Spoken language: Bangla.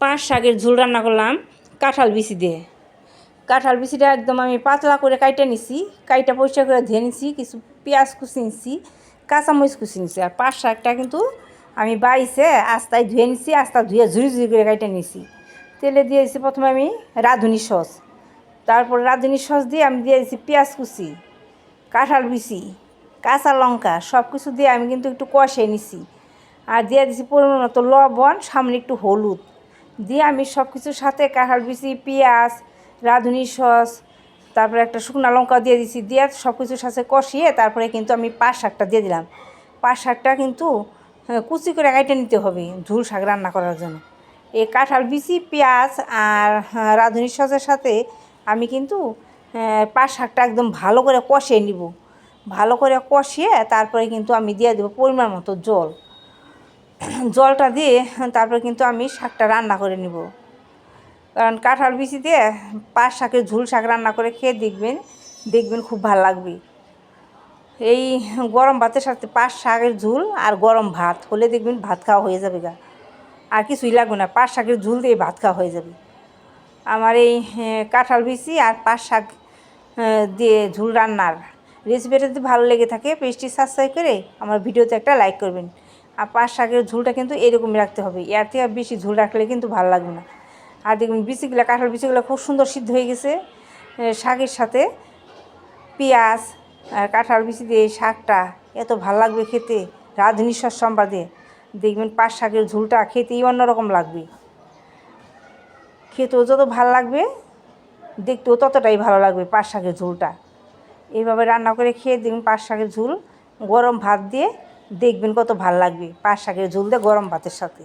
পাঁচ শাকের ঝোল রান্না করলাম কাঁঠাল বিচি দিয়ে। কাঁঠাল বিচিটা একদম আমি পাতলা করে কাইটে নিছি, কাইটা পরিষ্কার করে ধুয়ে নিছি, কিছু পেঁয়াজ কুচি নিছি, কাঁচামরিচ কুচি নিছি। আর পাঁচ শাকটা কিন্তু আমি বাইছে আস্তায় ধুয়ে নিছি, আস্তা ধুয়ে ঝুড়ি ঝুড়ি করে কাইটে নিছি। তেলে দিয়ে দিয়েছি প্রথমে আমি রাঁধুনি সস, তারপর রাঁধুনি সস দিয়ে আমি দিয়ে দিয়েছি পেঁয়াজ কুচি, কাঁঠাল বিচি, কাঁচা লঙ্কা, সব কিছু দিয়ে আমি কিন্তু একটু কষিয়ে নিছি। আর দিয়ে দিছি পরিমাণ মতো লবণ, সামনে একটু হলুদ দিয়ে আমি সব কিছুর সাথে কাঁঠাল বিচি, পেঁয়াজ, রাঁধুনি সস, তারপরে একটা শুকনো লঙ্কা দিয়ে দিছি, দিয়ে সব কিছুর সাথে কষিয়ে তারপরে কিন্তু আমি পাঁচ শাকটা দিয়ে দিলাম। পাঁচ শাকটা কিন্তু কুচি করে কাটে নিতে হবে ঝোল শাক রান্না করার জন্য। এই কাঁঠাল বিচি, পেঁয়াজ আর রাঁধুনি সসের সাথে আমি কিন্তু পাঁচ শাকটা একদম ভালো করে কষিয়ে নিব। ভালো করে কষিয়ে তারপরে কিন্তু আমি দিয়ে দেবো পরিমাণ মতো জল। জলটা দিয়ে তারপরে কিন্তু আমি শাকটা রান্না করে নিব। কারণ কাঁঠাল বিচি দিয়ে পাঁচ শাকের ঝোল শাক রান্না করে খেয়ে দেখবেন খুব ভালো লাগবে। এই গরম ভাতের সাথে পাঁচ শাকের ঝোল আর গরম ভাত হলে দেখবেন ভাত খাওয়া হয়ে যাবে গা, আর কিছুই লাগবে না, পাঁচ শাকের ঝোল দিয়ে ভাত খাওয়া হয়ে যাবে। আমার এই কাঁঠাল বিচি আর পাঁচ শাক দিয়ে ঝোল রান্নার রেসিপিটা যদি ভালো লেগে থাকে পেজটি সাবস্ক্রাইব করে আমার ভিডিওতে একটা লাইক করবেন। আর পাঁচ শাকের ঝোলটা কিন্তু এরকমই রাখতে হবে, এর থেকে বেশি ঝোল রাখলে কিন্তু ভালো লাগবে না। আর দেখুন বিচিগুলো, কাঁঠাল বিচিগুলো খুব সুন্দর সিদ্ধ হয়ে গেছে। শাকের সাথে পেঁয়াজ আর কাঁঠাল বিচি দিয়ে এই শাকটা এত ভালো লাগবে খেতে, রাঁধুনি সস সম্বাদে দেখবেন পাঁচ শাকের ঝোলটা খেতেই অন্যরকম লাগবে। খেতেও যত ভালো লাগবে দেখতেও ততটাই ভালো লাগবে পাঁচ শাকের ঝোলটা। এইভাবে রান্না করে খেয়ে দেখবেন পাঁচ শাকের ঝোল গরম ভাত দিয়ে দেখবেন কত ভালো লাগবে, পাঁচ শাকের ঝোল দিয়ে গরম ভাতের সাথে।